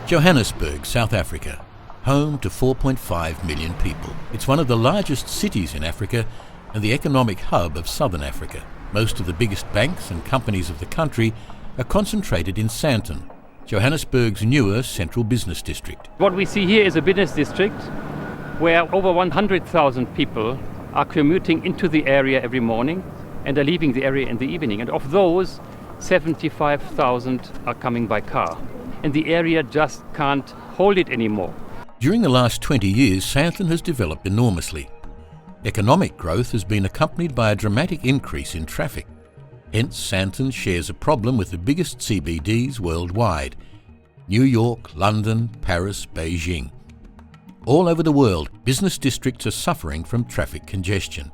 Johannesburg, South Africa, home to 4.5 million people. It's one of the largest cities in Africa and the economic hub of southern Africa. Most of the biggest banks and companies of the country are concentrated in Sandton, Johannesburg's newer central business district. What we see here is a business district where over 100,000 people are commuting into the area every morning and are leaving the area in the evening. And of those, 75,000 are coming by car. And the area just can't hold it anymore. During the last 20 years, Sandton has developed enormously. Economic growth has been accompanied by a dramatic increase in traffic. Hence, Sandton shares a problem with the biggest CBDs worldwide: New York, London, Paris, Beijing. All over the world, business districts are suffering from traffic congestion.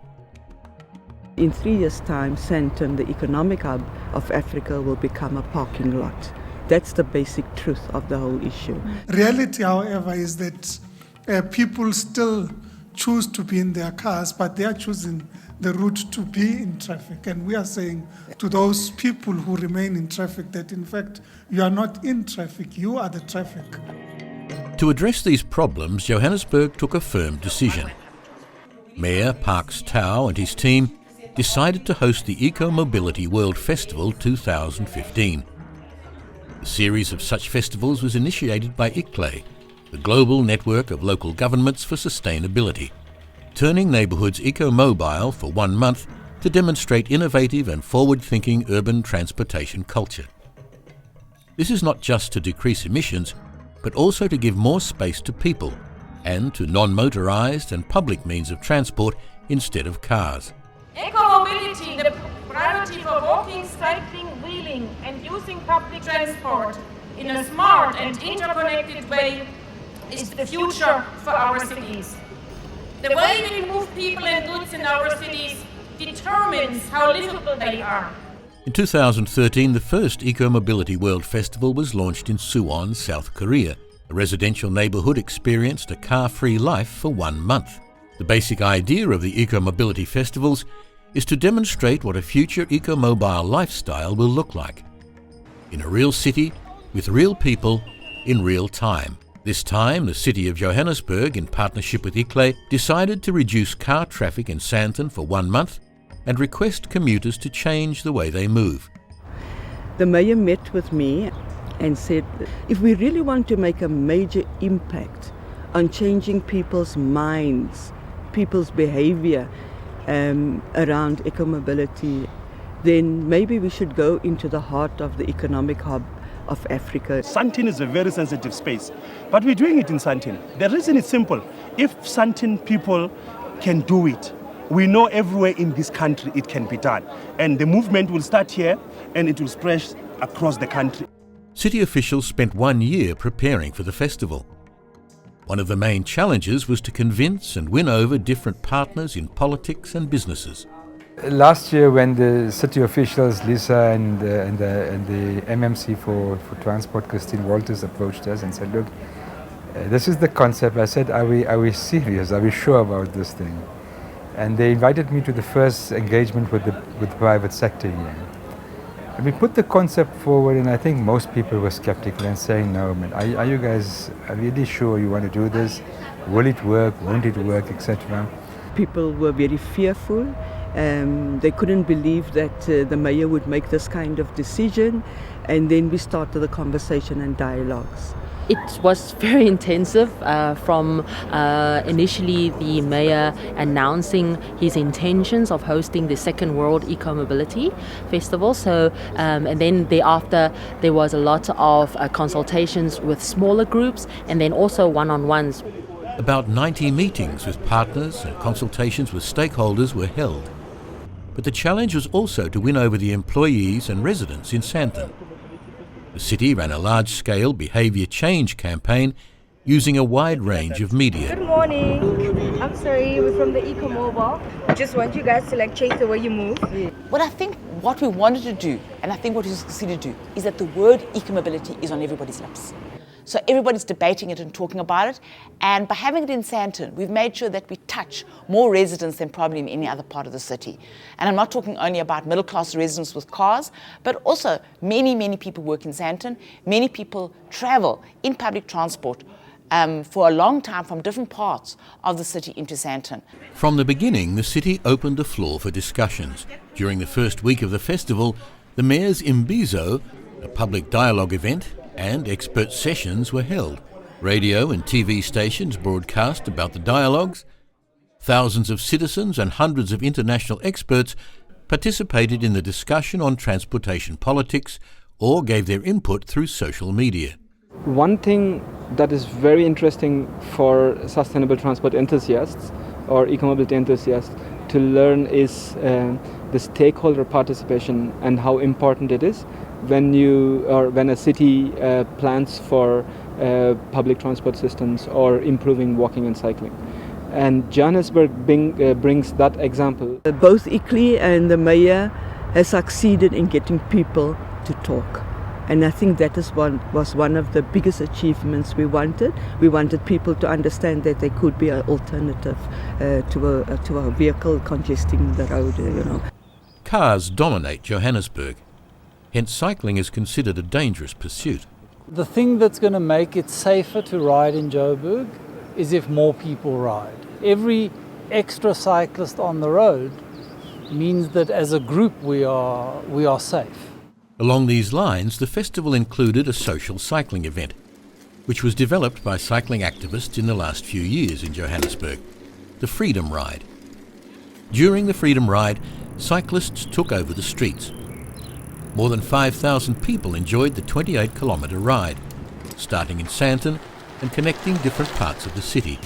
In 3 years' time, Sandton, the economic hub of Africa, will become a parking lot. That's the basic truth of the whole issue. Reality, however, is that people still choose to be in their cars, but they are choosing the route to be in traffic. And we are saying to those people who remain in traffic that, in fact, you are not in traffic, you are the traffic. To address these problems, Johannesburg took a firm decision. Mayor Parks Tau and his team decided to host the EcoMobility World Festival 2015. A series of such festivals was initiated by ICLEI, the global network of local governments for sustainability, turning neighbourhoods EcoMobile for 1 month to demonstrate innovative and forward-thinking urban transportation culture. This is not just to decrease emissions, but also to give more space to people and to non-motorised and public means of transport instead of cars. Ecomobility, the priority for walking, cycling, wheeling and using public transport in a smart and interconnected way, is the future for our cities. The way we move people and goods in our cities determines how livable they are. In 2013, the first EcoMobility World Festival was launched in Suwon, South Korea. A residential neighbourhood experienced a car-free life for 1 month. The basic idea of the EcoMobility festivals is to demonstrate what a future eco-mobile lifestyle will look like. In a real city, with real people, in real time. This time, the city of Johannesburg, in partnership with ICLEI, decided to reduce car traffic in Sandton for 1 month and request commuters to change the way they move. The mayor met with me and said, if we really want to make a major impact on changing people's minds, people's behavior around ecomobility, then maybe we should go into the heart of the economic hub of Africa. Sandton is a very sensitive space, but we're doing it in Sandton. The reason is simple. If Sandton people can do it, we know everywhere in this country it can be done. And the movement will start here and it will spread across the country. City officials spent 1 year preparing for the festival. One of the main challenges was to convince and win over different partners in politics and businesses. Last year, when the city officials, Lisa and the MMC for Transport, Christine Walters, approached us and said, look, this is the concept. I said, are we serious? Are we sure about this thing? And they invited me to the first engagement with the private sector here. And we put the concept forward, and I think most people were skeptical and saying, no, man, are you guys really sure you want to do this? Will it work? Won't it work, etc.? People were very fearful. They couldn't believe that the mayor would make this kind of decision, and then we started the conversation and dialogues. It was very intensive from initially the mayor announcing his intentions of hosting the second World Ecomobility Festival. So, and then thereafter there was a lot of consultations with smaller groups and then also one-on-ones. About 90 meetings with partners and consultations with stakeholders were held. But the challenge was also to win over the employees and residents in Sandton. The city ran a large-scale behaviour change campaign using a wide range of media. Good morning. I'm sorry, we're from the Ecomobile. Just want you guys to change the way you move. Well, I think what we wanted to do, and I think what we succeeded to do, is that the word ecomobility is on everybody's lips. So everybody's debating it and talking about it. And by having it in Sandton, we've made sure that we touch more residents than probably in any other part of the city. And I'm not talking only about middle-class residents with cars, but also many, many people work in Sandton. Many people travel in public transport for a long time from different parts of the city into Sandton. From the beginning, the city opened a floor for discussions. During the first week of the festival, the Mayor's Imbizo, a public dialogue event, and expert sessions were held. Radio and TV stations broadcast about the dialogues. Thousands of citizens and hundreds of international experts participated in the discussion on transportation politics or gave their input through social media. One thing that is very interesting for sustainable transport enthusiasts or eco-mobility enthusiasts to learn is the stakeholder participation and how important it is when a city plans for public transport systems or improving walking and cycling. And Johannesburg brings that example. Both ICLEI and the mayor has succeeded in getting people to talk. And I think that was one of the biggest achievements we wanted. We wanted people to understand that there could be an alternative to a vehicle congesting the road. Cars dominate Johannesburg. Hence, cycling is considered a dangerous pursuit. The thing that's going to make it safer to ride in Joburg is if more people ride. Every extra cyclist on the road means that as a group we are safe. Along these lines, the festival included a social cycling event, which was developed by cycling activists in the last few years in Johannesburg, the Freedom Ride. During the Freedom Ride, cyclists took over the streets. More than 5,000 people enjoyed the 28-kilometre ride, starting in Sandton and connecting different parts of the city.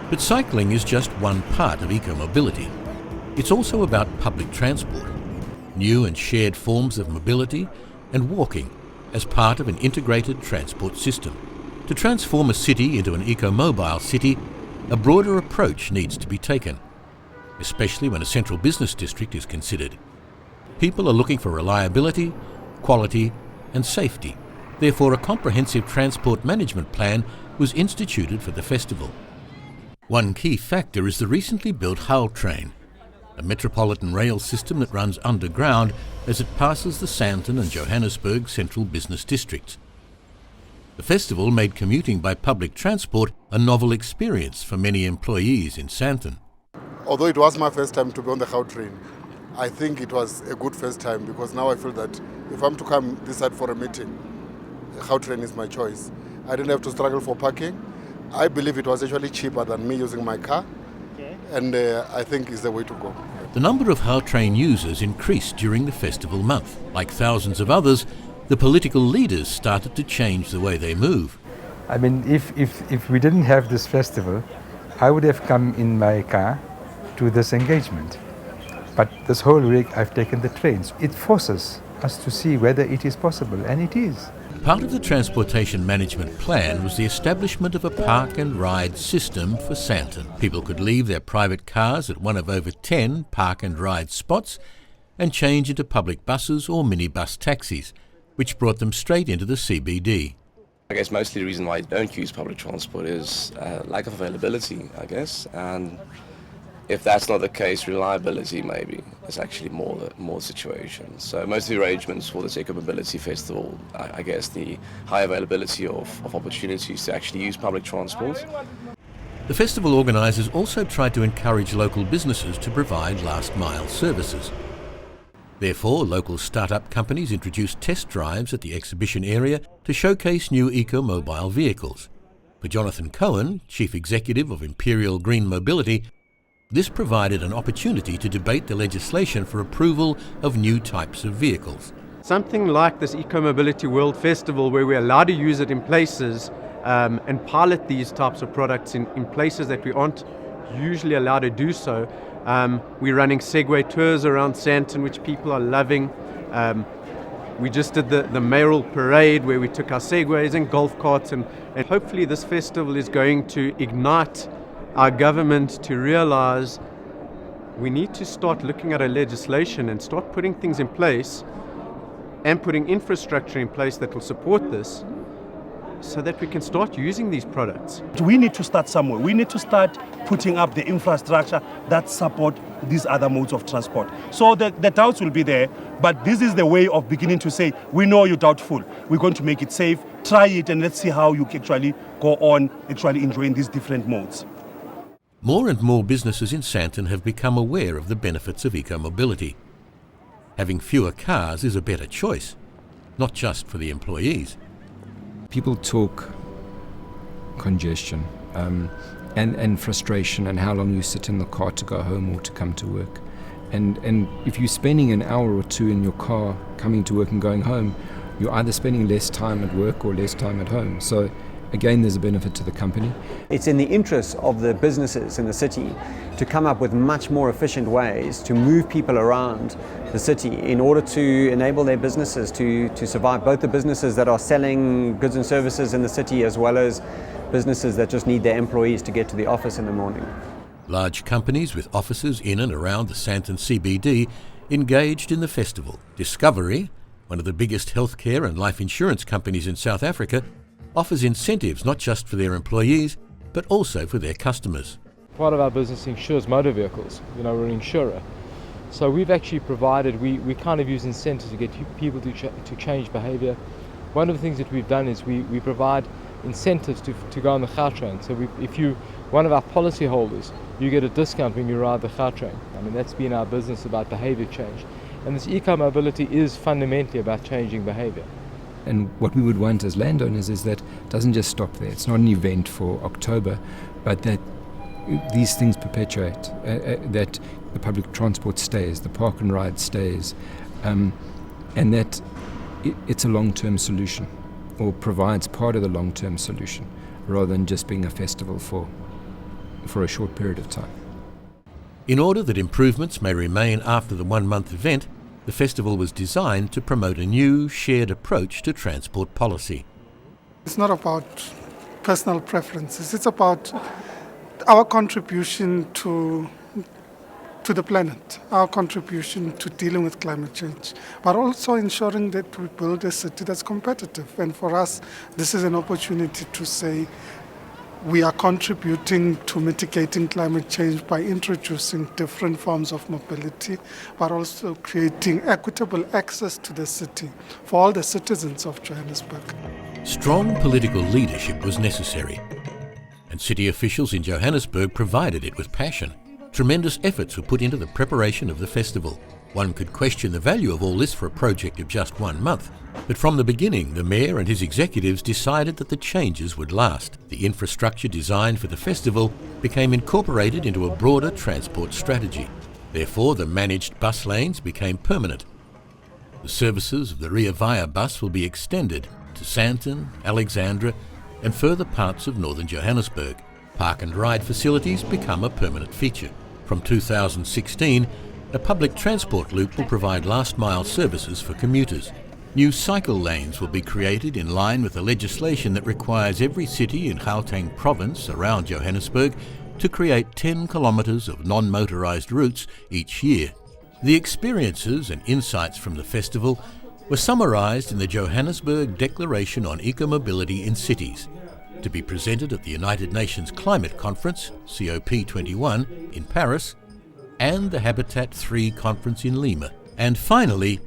But cycling is just one part of eco-mobility. It's also about public transport, new and shared forms of mobility, and walking as part of an integrated transport system. To transform a city into an eco-mobile city, a broader approach needs to be taken, especially when a central business district is considered. People are looking for reliability, quality, and safety. Therefore, a comprehensive transport management plan was instituted for the festival. One key factor is the recently built Hull train, a metropolitan rail system that runs underground as it passes the Sandton and Johannesburg central business districts. The festival made commuting by public transport a novel experience for many employees in Sandton. Although it was my first time to be on the Hull train, I think it was a good first time because now I feel that if I'm to come this side for a meeting, the Hull train is my choice. I didn't have to struggle for parking. I believe it was actually cheaper than me using my car, and I think it's the way to go. The number of Hull train users increased during the festival month. Like thousands of others, the political leaders started to change the way they move. I mean, if we didn't have this festival, I would have come in my car to this engagement. But this whole week I've taken the trains. It forces us to see whether it is possible, and it is. Part of the transportation management plan was the establishment of a park and ride system for Sandton. People could leave their private cars at one of over 10 park and ride spots and change into public buses or minibus taxis, which brought them straight into the CBD. I guess mostly the reason why I don't use public transport is lack of availability, I guess, and if that's not the case, reliability maybe is actually more the situation. So most of the arrangements for this Ecomobility Festival, I guess the high availability of opportunities to actually use public transport. The festival organisers also tried to encourage local businesses to provide last-mile services. Therefore, local start-up companies introduced test drives at the exhibition area to showcase new eco-mobile vehicles. For Jonathan Cohen, Chief Executive of Imperial Green Mobility, this provided an opportunity to debate the legislation for approval of new types of vehicles. Something like this Ecomobility World Festival, where we're allowed to use it in places and pilot these types of products in places that we aren't usually allowed to do so. We're running Segway tours around Sandton, which people are loving. We just did the mayoral parade where we took our segways and golf carts, and hopefully this festival is going to ignite our government to realize we need to start looking at our legislation and start putting things in place and putting infrastructure in place that will support this so that we can start using these products. We need to start somewhere. We need to start putting up the infrastructure that support these other modes of transport. So the doubts will be there, but this is the way of beginning to say, we know you're doubtful. We're going to make it safe. Try it and let's see how you can actually go on actually enjoying these different modes. More and more businesses in Sandton have become aware of the benefits of eco-mobility. Having fewer cars is a better choice, not just for the employees. People talk congestion and frustration and how long you sit in the car to go home or to come to work. And if you're spending an hour or two in your car coming to work and going home, you're either spending less time at work or less time at home. So again, there's a benefit to the company. It's in the interest of the businesses in the city to come up with much more efficient ways to move people around the city in order to enable their businesses to survive, both the businesses that are selling goods and services in the city as well as businesses that just need their employees to get to the office in the morning. Large companies with offices in and around the Sandton CBD engaged in the festival. Discovery, one of the biggest healthcare and life insurance companies in South Africa, offers incentives not just for their employees, but also for their customers. Part of our business insures motor vehicles. We're an insurer. So we've actually provided, we kind of use incentives to get people to change behavior. One of the things that we've done is we provide incentives to go on the Gautrain. So if you one of our policy holders, you get a discount when you ride the Gautrain. I mean, that's been our business about behavior change. And this eco-mobility is fundamentally about changing behavior. And what we would want as landowners is that it doesn't just stop there. It's not an event for October, but that these things perpetuate, that the public transport stays, the park and ride stays, and that it's a long-term solution or provides part of the long-term solution rather than just being a festival for a short period of time. In order that improvements may remain after the one-month event, the festival was designed to promote a new, shared approach to transport policy. It's not about personal preferences. It's about our contribution to the planet, our contribution to dealing with climate change, but also ensuring that we build a city that's competitive. And for us, this is an opportunity to say we are contributing to mitigating climate change by introducing different forms of mobility, but also creating equitable access to the city for all the citizens of Johannesburg. Strong political leadership was necessary, and city officials in Johannesburg provided it with passion. Tremendous efforts were put into the preparation of the festival. One could question the value of all this for a project of just 1 month. But from the beginning, the mayor and his executives decided that the changes would last. The infrastructure designed for the festival became incorporated into a broader transport strategy. Therefore, the managed bus lanes became permanent. The services of the Ria Vaya bus will be extended to Sandton, Alexandra, and further parts of northern Johannesburg. Park and ride facilities become a permanent feature. From 2016, a public transport loop will provide last-mile services for commuters. New cycle lanes will be created in line with the legislation that requires every city in Gauteng province around Johannesburg to create 10 kilometres of non-motorised routes each year. The experiences and insights from the festival were summarised in the Johannesburg Declaration on Ecomobility in Cities, to be presented at the United Nations Climate Conference, COP21, in Paris, and the Habitat 3 conference in Lima. And finally,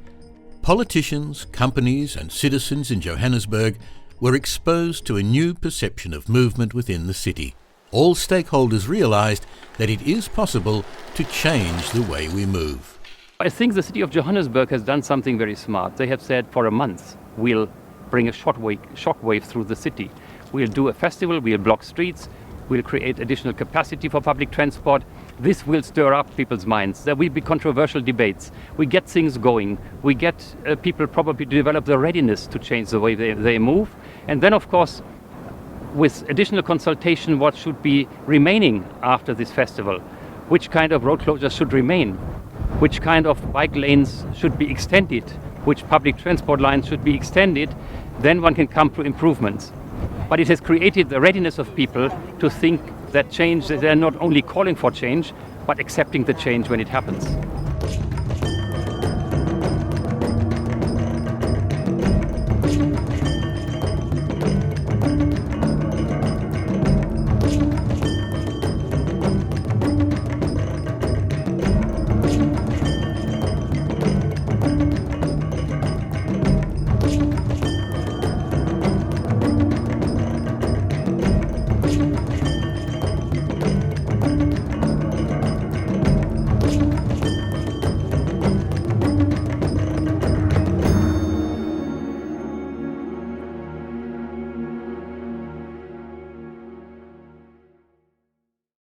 politicians, companies and citizens in Johannesburg were exposed to a new perception of movement within the city. All stakeholders realised that it is possible to change the way we move. I think the city of Johannesburg has done something very smart. They have said for a month we'll bring a shockwave through the city. We'll do a festival, we'll block streets, we'll create additional capacity for public transport. This will stir up people's minds. There will be controversial debates. We get things going. We get people probably to develop the readiness to change the way they move. And then, of course, with additional consultation, what should be remaining after this festival? Which kind of road closures should remain? Which kind of bike lanes should be extended? which public transport lines should be extended, then one can come to improvements. But it has created the readiness of people to think that change, that they're not only calling for change, but accepting the change when it happens.